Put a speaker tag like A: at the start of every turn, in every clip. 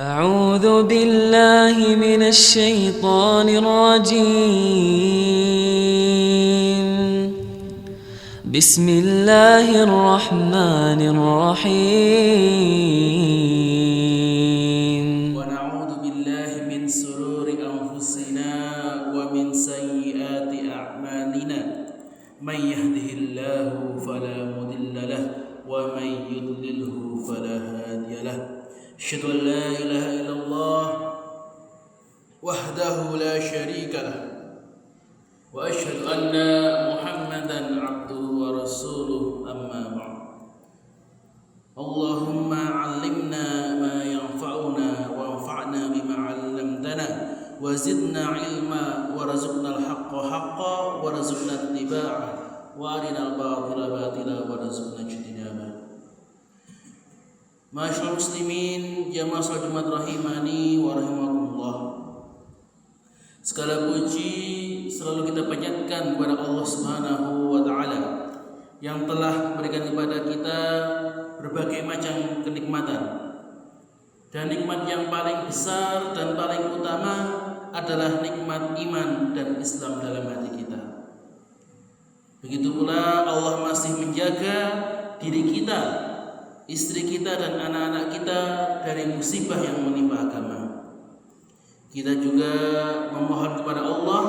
A: أعوذ بالله من الشيطان الرجيم. بسم الله الرحمن الرحيم.
B: ونعوذ بالله من شرور أنفسنا ومن سيئات أعمالنا من يهده الله فلا مضل له ومن يضلله فلا هادي له أشهد أن لا إله إلا الله وحده لا شريك له وأشهد أن محمدا عبده ورسوله أما بعد اللهم علمنا ما ينفعنا وانفعنا بما علمتنا وزدنا علما وارزقنا الحق حقا وارزقنا اتباعه وارنا الباطل باطلا وارزقنا اجتنابه. Masyaallah muslimin, jamaah salat Jumat rahimani wa rahimakumullah. Segala puji selalu kita panjatkan kepada Allah Subhanahu wa taala yang telah memberikan kepada kita berbagai macam kenikmatan. Dan nikmat yang paling besar dan paling utama adalah nikmat iman dan Islam dalam hati kita. Begitu pula Allah masih menjaga diri kita, istri kita dan anak-anak kita dari musibah yang menimpa agama. Kita juga memohon kepada Allah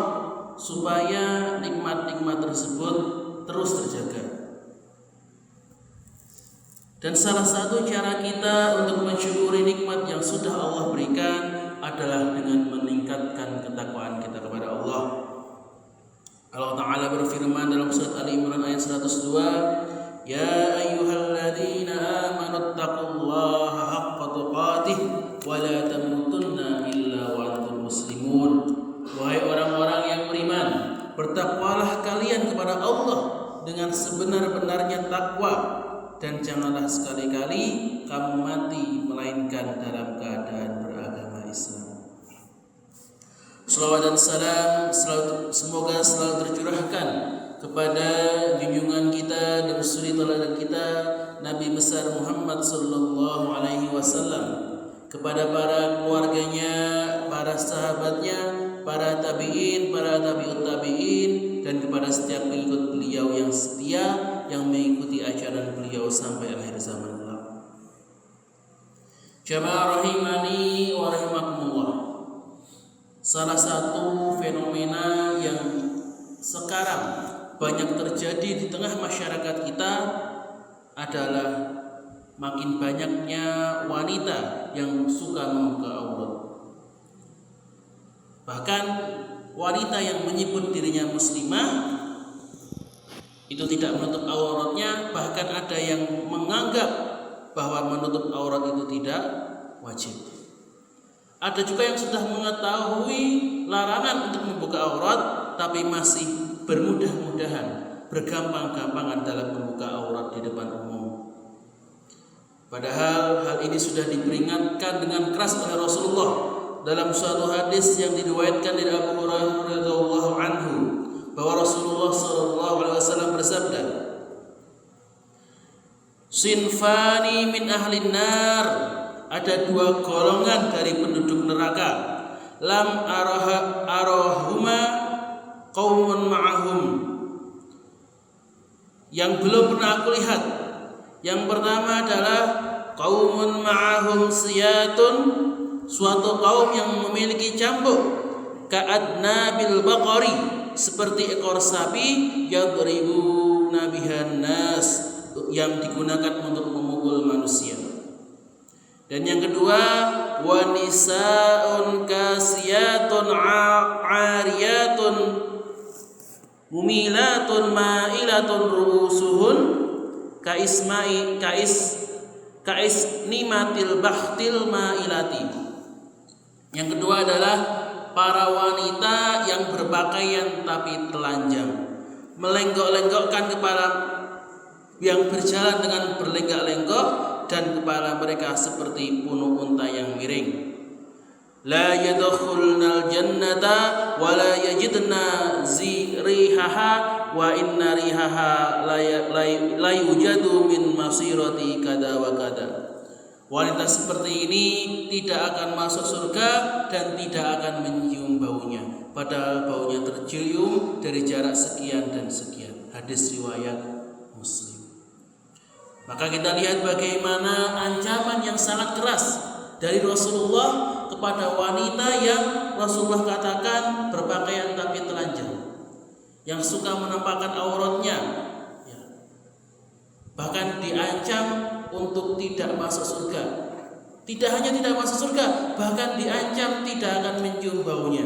B: supaya nikmat-nikmat tersebut terus terjaga. Dan salah satu cara kita untuk mensyukuri nikmat yang sudah Allah berikan adalah dengan meningkatkan ketakwaan kita kepada Allah. Allah Ta'ala berfirman dalam surat Ali Imran ayat 102, Ya ayyuhalladzina amanu taqullaha haqqa tuqatih wa la tamutunna illa wa antum muslimun. Wahai orang-orang yang beriman, bertakwalah kalian kepada Allah dengan sebenar-benarnya takwa, dan janganlah sekali-kali kamu mati melainkan dalam keadaan beragama Islam. Salawat dan salam semoga selalu tercurahkan kepada junjungan kita dan suri teladan kita Nabi besar Muhammad sallallahu alaihi wasallam, kepada para keluarganya, para sahabatnya, para tabi'in, para tabi'ut tabi'in, dan kepada setiap pengikut beliau yang setia yang mengikuti ajaran beliau sampai akhir zaman kelak. Jamaah rahimani wa rahimakumullah. Salah satu fenomena yang sekarang banyak terjadi di tengah masyarakat kita adalah makin banyaknya wanita yang suka membuka aurat. Bahkan wanita yang menyebut dirinya muslimah itu tidak menutup auratnya, bahkan ada yang menganggap bahwa menutup aurat itu tidak wajib. Ada juga yang sudah mengetahui larangan untuk membuka aurat tapi masih bermudah-mudahan, bergampang-gampangan dalam membuka aurat di depan umum. Padahal hal ini sudah diperingatkan dengan keras oleh Rasulullah dalam suatu hadis yang diriwayatkan dari Abu Hurairah radhiyallahu anhu, bahwa Rasulullah sallallahu alaihi wasallam bersabda, Sinfani min ahlin nar, ada dua golongan dari penduduk neraka, lam arahuma qaumun ma'ahum, yang belum pernah aku lihat. Yang pertama adalah qaumun ma'ahum siyatun, suatu kaum yang memiliki cambuk, ka'adna bil baqari, seperti ekor sapi, yadribuna bihan nas, yang digunakan untuk memukul manusia. Dan yang kedua, wa nisaun kasiyatun ariyatun mumilatun ma'ilatun ru'usuhun kaisnimatil bahtil ma'ilati. Yang kedua adalah para wanita yang berpakaian tapi telanjang, melenggok-lenggokkan kepala, yang berjalan dengan berlenggak-lenggok, dan kepala mereka seperti punuk unta yang miring. La yadkhulnal jannata wa la yajidna rihaha wa inna rihaha la yujadu min masirati kada wa kada. Wanita seperti ini tidak akan masuk surga dan tidak akan mencium baunya, padahal baunya tercium dari jarak sekian dan sekian. Hadis riwayat Muslim. Maka kita lihat bagaimana ancaman yang sangat keras dari Rasulullah kepada wanita yang Rasulullah katakan berpakaian tapi telanjang, yang suka menampakkan auratnya, bahkan diancam untuk tidak masuk surga. Tidak hanya tidak masuk surga, bahkan diancam tidak akan mencium baunya.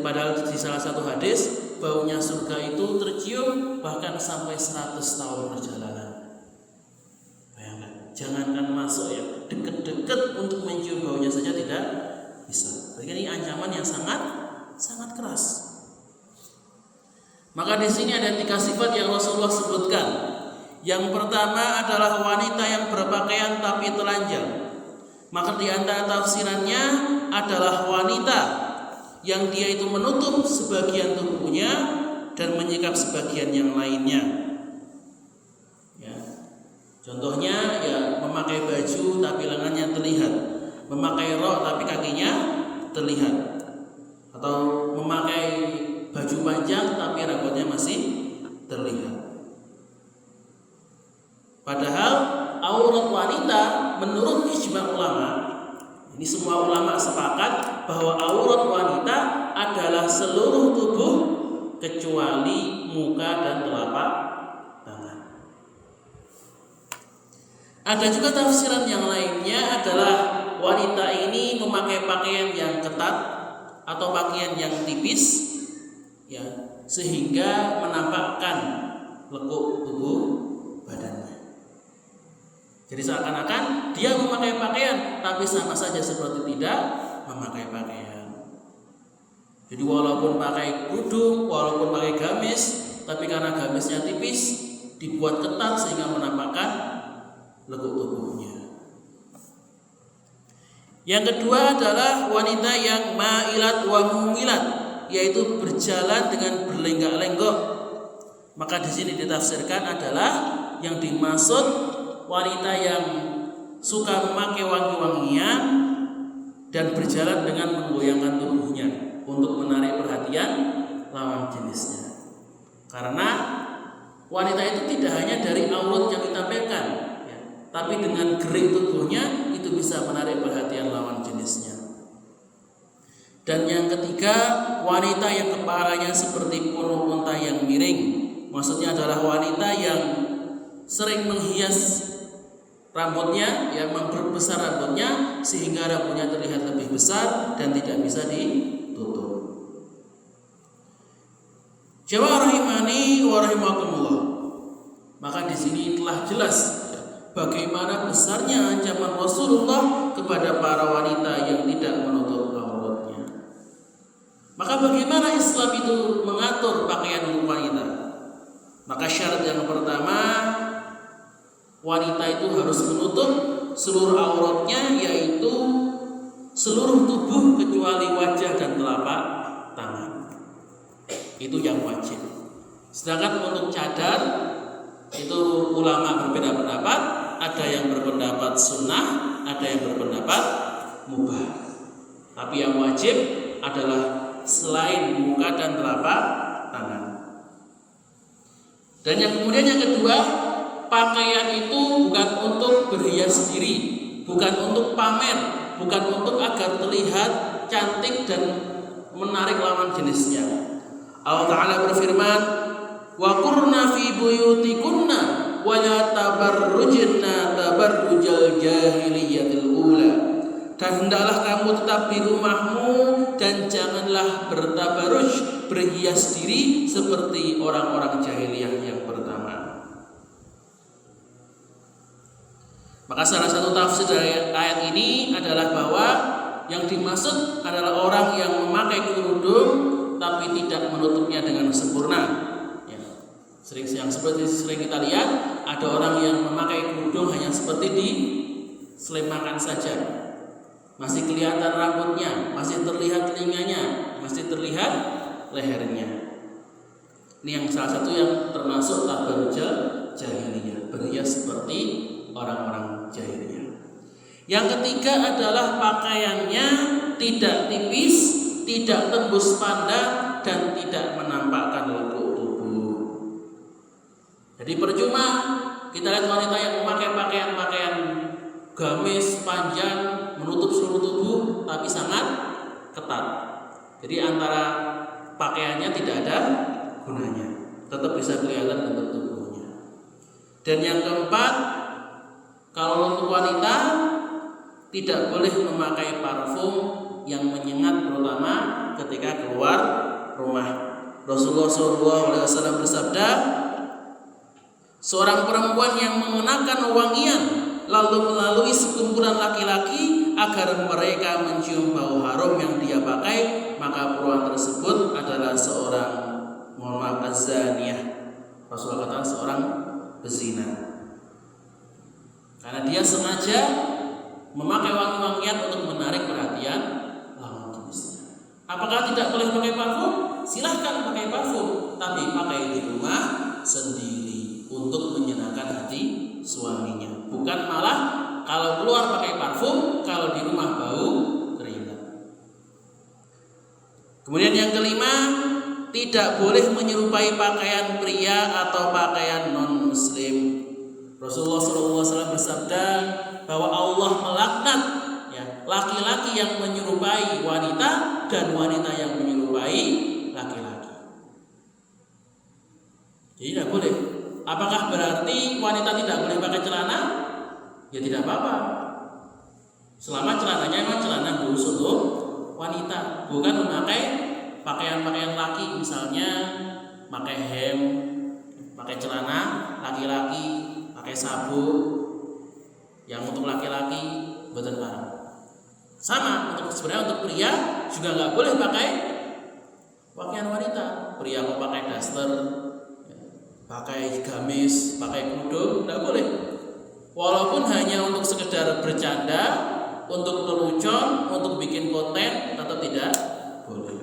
B: Padahal di salah satu hadis, baunya surga itu tercium bahkan sampai 100 tahun perjalanan. Bayangkan, jangankan masuk ya, deket-deket untuk mencium baunya saja tidak bisa. Berarti ini ancaman yang sangat keras. Maka di sini ada 3 sifat yang Rasulullah sebutkan. Yang pertama adalah wanita yang berpakaian tapi telanjang. Maka di antara tafsirannya adalah wanita yang dia itu menutup sebagian tubuhnya dan menyikap sebagian yang lainnya. Ya. Contohnya ya memakai baju tapi lengannya terlihat, memakai rok tapi kakinya terlihat, atau memakai baju panjang tapi rambutnya masih terlihat. Padahal aurat wanita menurut ijma ulama, ini semua ulama sepakat bahwa aurat wanita adalah seluruh tubuh kecuali muka dan telapak tangan. Ada juga tafsiran yang lainnya adalah wanita ini memakai pakaian yang ketat atau pakaian yang tipis, ya, sehingga menampakkan lekuk tubuh badannya. Jadi seakan-akan dia memakai pakaian, tapi sama saja seperti tidak memakai pakaian. Jadi walaupun pakai kerudung, walaupun pakai gamis, tapi karena gamisnya tipis, dibuat ketat sehingga menampakkan lekuk tubuhnya. Yang kedua adalah wanita yang ma'ilat wa mumilat, yaitu berjalan dengan berlenggak-lenggok. Maka di sini ditafsirkan adalah yang dimaksud wanita yang suka memakai wangi-wangian dan berjalan dengan menggoyangkan tubuhnya untuk menarik perhatian lawan jenisnya. Karena wanita itu tidak hanya dari aurat yang ditampilkan, ya, tapi dengan gerik tubuhnya itu bisa menarik perhatian lawan jenisnya. Dan yang ketiga, wanita yang kepalanya seperti punuk unta yang miring. Maksudnya adalah wanita yang sering menghias rambutnya, yang memperbesar rambutnya sehingga rambutnya terlihat lebih besar dan tidak bisa ditutup. Jamaah rahimani wa rahimakumullah. Maka di sini telah jelas bagaimana besarnya ancaman Rasulullah kepada para wanita yang tidak menutup auratnya. Maka bagaimana Islam itu mengatur pakaian untuk wanita? Maka syarat yang pertama, wanita itu harus menutup seluruh auratnya, yaitu seluruh tubuh kecuali wajah dan telapak tangan. Itu yang wajib. Sedangkan untuk cadar itu ulama berbeda pendapat. Ada yang berpendapat sunnah, ada yang berpendapat mubah. Tapi yang wajib adalah selain muka dan telapak tangan. Dan yang kemudian yang kedua, pakaian itu bukan untuk berhias diri, bukan untuk pamer, bukan untuk agar terlihat cantik dan menarik lawan jenisnya. Allah Ta'ala berfirman, wa qurna fi buyutikunna wa la tabarrujna tabarrujal jahiliyatil ula. Dan hendaklah kamu tetap di rumahmu dan janganlah bertabaruj, berhias diri seperti orang-orang jahiliyah yang pertama. Maka salah satu tafsir dari ayat ini adalah bahwa yang dimaksud adalah orang yang memakai kerudung tapi tidak menutupnya dengan sempurna. Ya. Yang seperti sering kita lihat, ada orang yang memakai kerudung hanya seperti di selemakan saja, masih kelihatan rambutnya, masih terlihat telinganya, masih terlihat lehernya. Ini yang salah satu yang termasuk tabarrujal jahiliyah, berhias seperti orang-orang jahiliyah. Yang ketiga adalah pakaiannya tidak tipis, tidak tembus pandang, dan tidak menampakkan lekuk tubuh. Jadi percuma kita lihat wanita yang memakai pakaian gamis panjang menutup seluruh tubuh tapi sangat ketat. Jadi antara pakaiannya tidak ada gunanya, tetap bisa kelihatan bentuk tubuhnya. Dan yang keempat, kalau untuk wanita tidak boleh memakai parfum yang menyengat, terutama ketika keluar rumah. Rasulullah SAW bersabda, seorang perempuan yang mengenakan wangian lalu melalui sekumpulan laki-laki agar mereka mencium bau harum yang dia pakai, maka perempuan tersebut adalah seorang az-zaniyah. Rasulullah katakan seorang pezina, karena dia sengaja memakai wangi-wangian untuk menarik perhatian lawan jenisnya. Apakah tidak boleh pakai parfum? Silahkan pakai parfum, tapi pakai di rumah sendiri untuk menyenangkan hati suaminya. Bukan malah kalau keluar pakai parfum, kalau di rumah bau keringat. Kemudian yang kelima, tidak boleh menyerupai pakaian pria atau pakaian non muslim. Rasulullah SAW bersabda bahwa Allah melaknat laki-laki yang menyerupai wanita dan wanita yang menyerupai laki-laki. Jadi tidak boleh. Apakah berarti wanita tidak boleh pakai celana? Ya tidak apa-apa, selama celananya memang celana khusus untuk wanita, bukan memakai pakaian-pakaian laki, misalnya pakai hem, pakai celana laki-laki, pakai sabuk yang untuk laki-laki, boten barang. Sama sebenarnya untuk pria juga nggak boleh pakai pakaian wanita. Pria mau pakai daster, pakai gamis, pakai kerudung, nggak boleh. Walaupun hanya untuk sekedar bercanda, untuk lelucon, untuk bikin konten, tetap tidak boleh.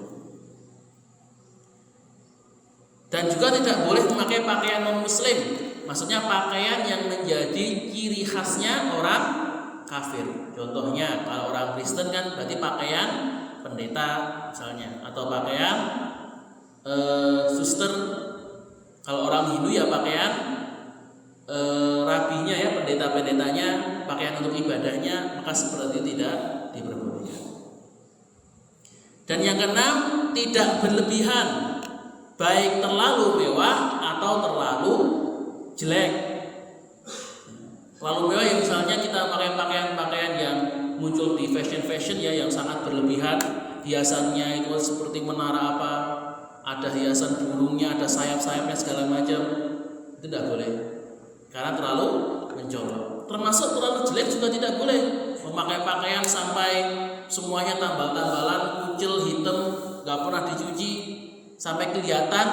B: Dan juga tidak boleh memakai pakaian non muslim, maksudnya pakaian yang menjadi ciri khasnya orang kafir. Contohnya kalau orang Kristen kan berarti pakaian pendeta misalnya, atau pakaian suster. Kalau orang Hindu ya pakaian rabinya, ya pendeta-pendetanya, pakaian untuk ibadahnya, maka seperti itu tidak diperbolehkan. Dan yang keenam, tidak berlebihan, baik terlalu mewah atau terlalu jelek. Terlalu mewah ya misalnya kita pakai pakaian-pakaian yang muncul di fashion ya, yang sangat berlebihan, hiasannya itu seperti menara apa, ada hiasan burungnya, ada sayap-sayapnya segala macam, itu tidak boleh karena terlalu mencolok. Termasuk terlalu jelek juga tidak boleh, memakai pakaian sampai semuanya tambal-tambalan, kucil, hitam, nggak pernah dicuci, sampai kelihatan,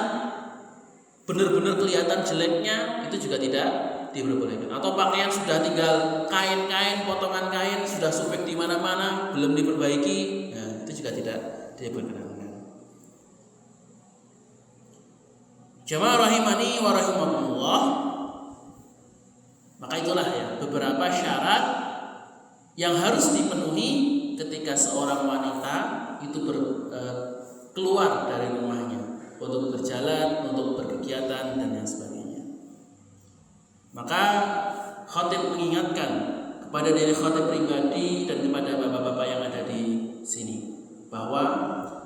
B: benar-benar kelihatan jeleknya, itu juga tidak diperbolehkan. Atau pakaian sudah tinggal kain-kain, potongan kain sudah sobek di mana-mana, belum diperbaiki, nah, itu juga tidak diperbolehkan. Jamaah rahimani wa rahimakumullah. Maka itulah ya beberapa syarat yang harus dipenuhi ketika seorang wanita itu keluar dari rumahnya untuk berjalan, untuk berkegiatan dan yang sebagainya. Maka khatib mengingatkan kepada diri khatib pribadi dan kepada bapak-bapak yang ada di sini bahwa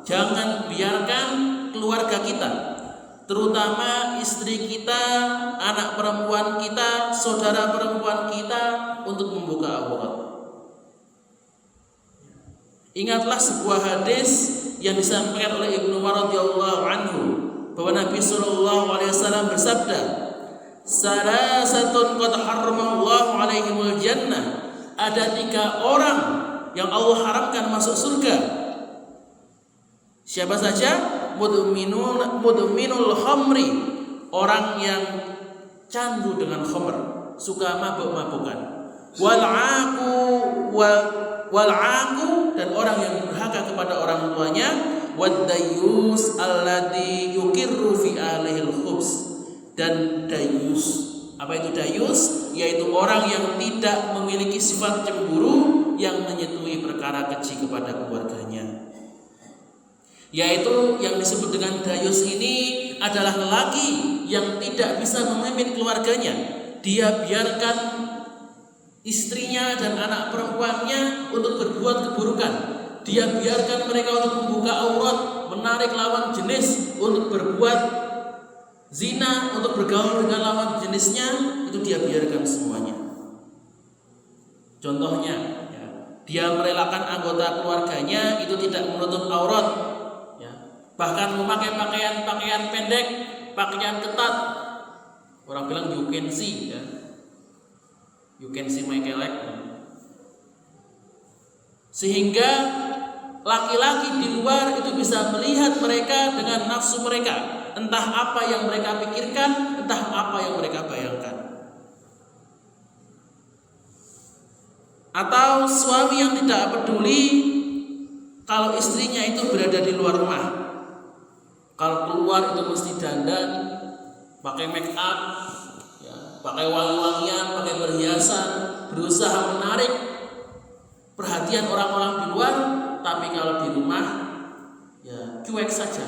B: jangan biarkan keluarga kita, terutama istri kita, anak perempuan kita, saudara perempuan kita untuk membuka aurat. Ingatlah sebuah hadis yang disampaikan oleh Ibnu Umar radhiyallahu anhu bahwa Nabi sallallahu alaihi wasallam bersabda, "Salasatun qad harramallahu alaihimul jannah." Ada 3 orang yang Allah haramkan masuk surga. Siapa saja? Mudminul khamri, orang yang candu dengan khamr, suka mabuk-mabukan. Wal'aku, dan orang yang durhaka kepada orang tuanya. Waddayus alladhi yukirru fi ahlihil khubs, dan dayus, Apa itu dayus? Yaitu orang yang tidak memiliki sifat cemburu yang menyentuhi perkara keji kepada keluarganya. Yaitu yang disebut dengan dayus ini adalah lelaki yang tidak bisa memimpin keluarganya. Dia biarkan istrinya dan anak perempuannya untuk berbuat keburukan. Dia biarkan mereka untuk membuka aurat, menarik lawan jenis untuk berbuat zina, untuk bergaul dengan lawan jenisnya. Itu dia biarkan semuanya. Contohnya, dia merelakan anggota keluarganya itu tidak menutup aurat, bahkan memakai pakaian pendek, pakaian ketat. Orang bilang you can see, you can see my leg. Sehingga laki-laki di luar itu bisa melihat mereka dengan nafsu mereka, entah apa yang mereka pikirkan, entah apa yang mereka bayangkan. Atau suami yang tidak peduli kalau istrinya itu berada di luar rumah. Kalau keluar itu mesti dandan, pakai make up, pakai wangi-wangian, pakai perhiasan, berusaha menarik perhatian orang-orang di luar. Tapi kalau di rumah, cuek saja.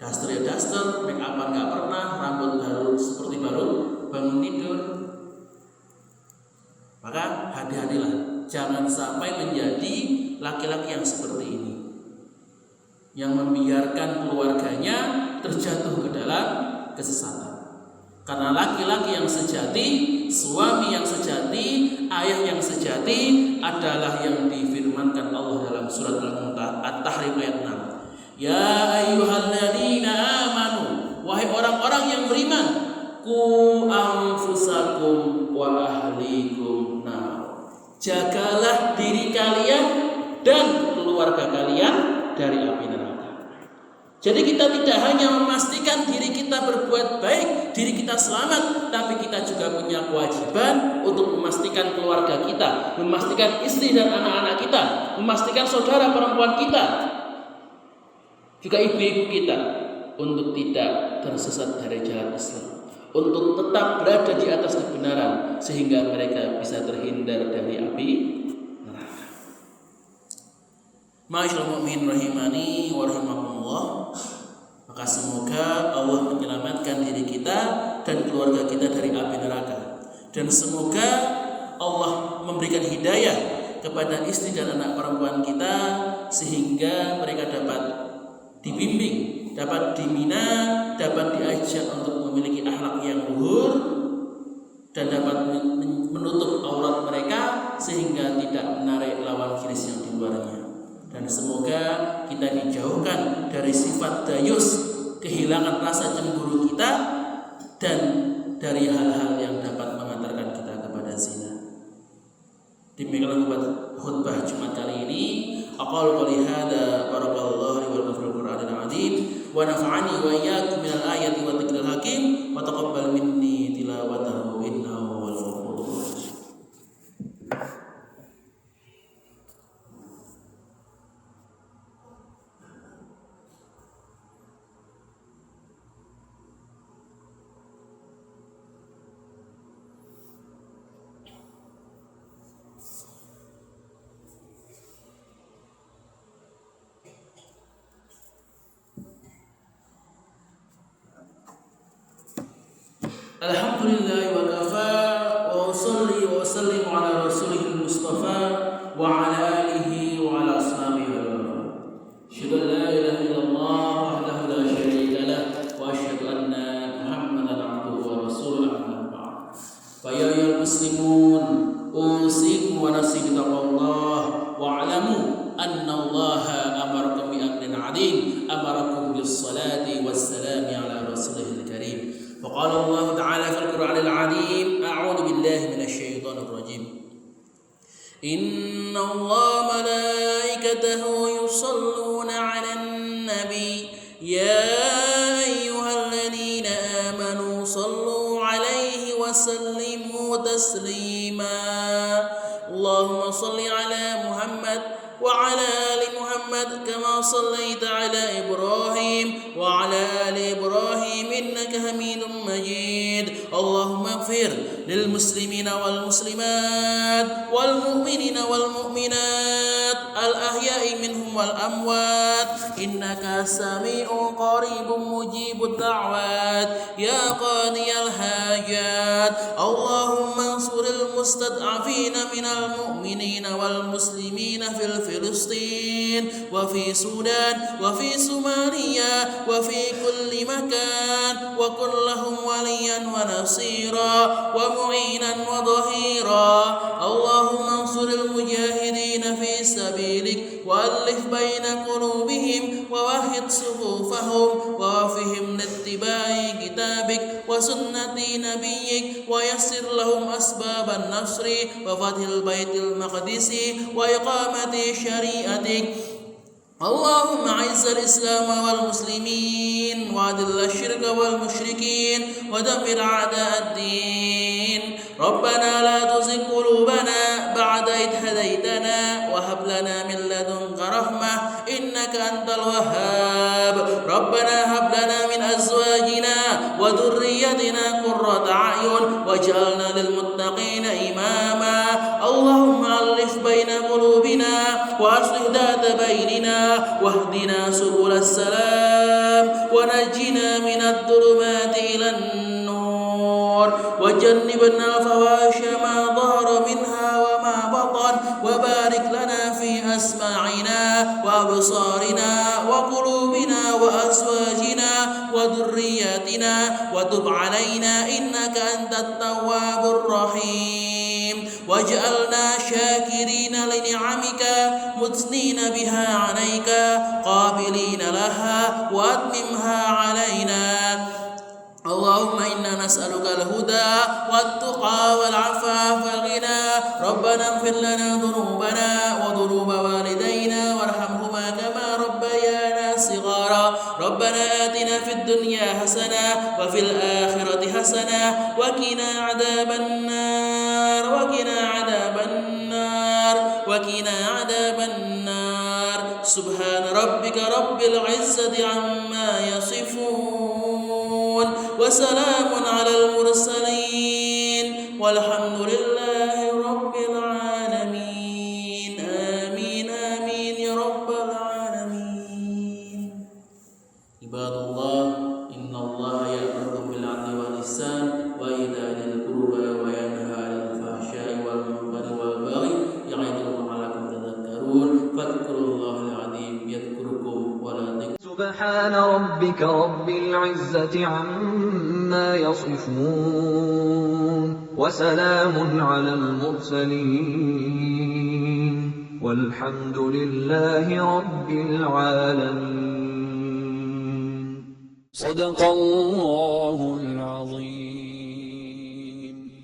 B: Daster ya daster, make upan nggak pernah, rambut baru seperti baru bangun tidur. Maka hati-hatilah, jangan sampai menjadi laki-laki yang seperti ini, yang membiarkan keluarganya terjatuh ke dalam kesesatan. Karena laki-laki yang sejati, suami yang sejati, ayah yang sejati adalah yang difirmankan Allah dalam surat At-Tahrim ayat 6. Ya ayyuhalladzina amanu, wahai orang-orang yang beriman, qu anfusakum wa ahlikum nar. Jagalah diri kalian dan keluarga kalian dari api neraka. Jadi kita tidak hanya memastikan diri kita berbuat baik, diri kita selamat, tapi kita juga punya kewajiban untuk memastikan keluarga kita, memastikan istri dan anak-anak kita, memastikan saudara perempuan kita, juga ibu-ibu kita, untuk tidak tersesat dari jalan Islam, untuk tetap berada di atas kebenaran, sehingga mereka bisa terhindar dari api neraka. Ma'asyiral mu'minin rahimani wa rahimakumullah. Maka semoga Allah menyelamatkan diri kita dan keluarga kita dari api neraka. Dan semoga Allah memberikan hidayah kepada istri dan anak perempuan kita, sehingga mereka dapat dibimbing, dapat dibina, dapat diajak untuk memiliki akhlak yang luhur, dan dapat menutup aurat mereka sehingga tidak menarik lawan jenis yang di luarnya. Dan semoga kita dijauhkan dari sifat dayus, kehilangan rasa cemburu kita, dan dari hal-hal yang dapat mengantarkan kita kepada zina. Demikianlah khutbah Jumat kali ini. Aqulu qouli hadza barakallahu li wa lakum fil Qur'anil azim wa nafa'ani wa iyyakum minal ayati wa dzikril hakim wa taqabbal minni tilawatahu innahu huwal ghafurur rahim. Alhamdulillah wa kafa wa usalli wa usallimu ala rasulihil mustafa wa ala alihi wa ala ashabihi wa sallam. Asyhadu an la ilaha illallah wahdahu la syarika lah wa asyhadu anna Muhammadan abduhu wa rasuluhu amma ba'd. Fa ya ayyuhal muslimun, usikum wa nafsi bi taqwallah wa alamu anna Allaha amarakum bi amrin 'adzim, amarakum bis salati was salami ala rasulihil karim. وقال الله تعالى في القرآن العظيم أعوذ بالله من الشيطان الرجيم إن الله ملائكته يصلون على النبي يا أيها الذين آمنوا صلوا عليه وسلموا تسليما اللهم صل على محمد وعلى آل محمد كما صليت على إبراهيم وعلى آل إبراهيم إنك حميد مجيد اللهم اغفر للمسلمين والمسلمات والمؤمنين والمؤمنات الأحياء منهم والأموات إنك سميع قريب مجيب الدعوات يا قاضي الحاجات اللهم انصر المستضعفين من المؤمنين والمسلمين في فلسطين وفي السودان وفي صوماليا وفي كل مكان وكن لهم وليا ونصيرا ومعينا وظهيرا اللهم انصر المجاهدين في سبيلك وألف بين قلوبهم ووحد صفوفهم ووفهم لاتباع كتابك وسنة نبيك ويسر لهم أسباب النصر وفتح البيت المقدس وإقامة شريعتك اللهم أعز الإسلام والمسلمين وأذل الشرك والمشركين ودمر أعداء الدين ربنا لا تزغ قلوبنا بعد إذ هديتنا وهب لنا من لدنك رحمة إنك أنت الوهاب ربنا هب لنا من أزواجنا وذريتنا قرة أعين واجعلنا للمتقين إماما اللهم ألف بين قلوبنا وأصلح ذات بيننا واهدنا سبل السلام ونجنا من الظلمات إلى النور وجنبنا الفواحش ما ظهر منها وما بطن وبارك لنا في أسماعنا وأبصارنا وقلوبنا وأزواجنا وذرياتنا وتب علينا إنك أنت التواب الرحيم واجعلنا شاكرين لنعمك مثنين بها عليك قابلين لها وأتممها علينا اللهم إنا نسألك الهدى والتقى والعفاف والغنى ربنا اغفر لنا ذنوبنا وذنوب والدينا وارحمهما كما ربيانا صغارا ربنا آتنا في الدنيا حسنة وفي الآخرة حسنة وقنا عذاب النار وقنا عذاب النار وقنا عذاب النار سبحان ربك رب العزة عما يصفون وسلام على المرسلين والحمد لله رب العالمين آمين آمين يا رب العالمين عباد الله إن الله يأمر بالعدل والإحسان وإيتاء ذي القربى وينهى عن الفحشاء والمنكر والبغي يعظكم لعلكم تذكرون فاذكروا الله العظيم يذكركم ولا تكفرون
C: سبحان ربك رب العزة عما يصفون وسلام على المرسلين والحمد لله رب العالمين صدق الله العظيم.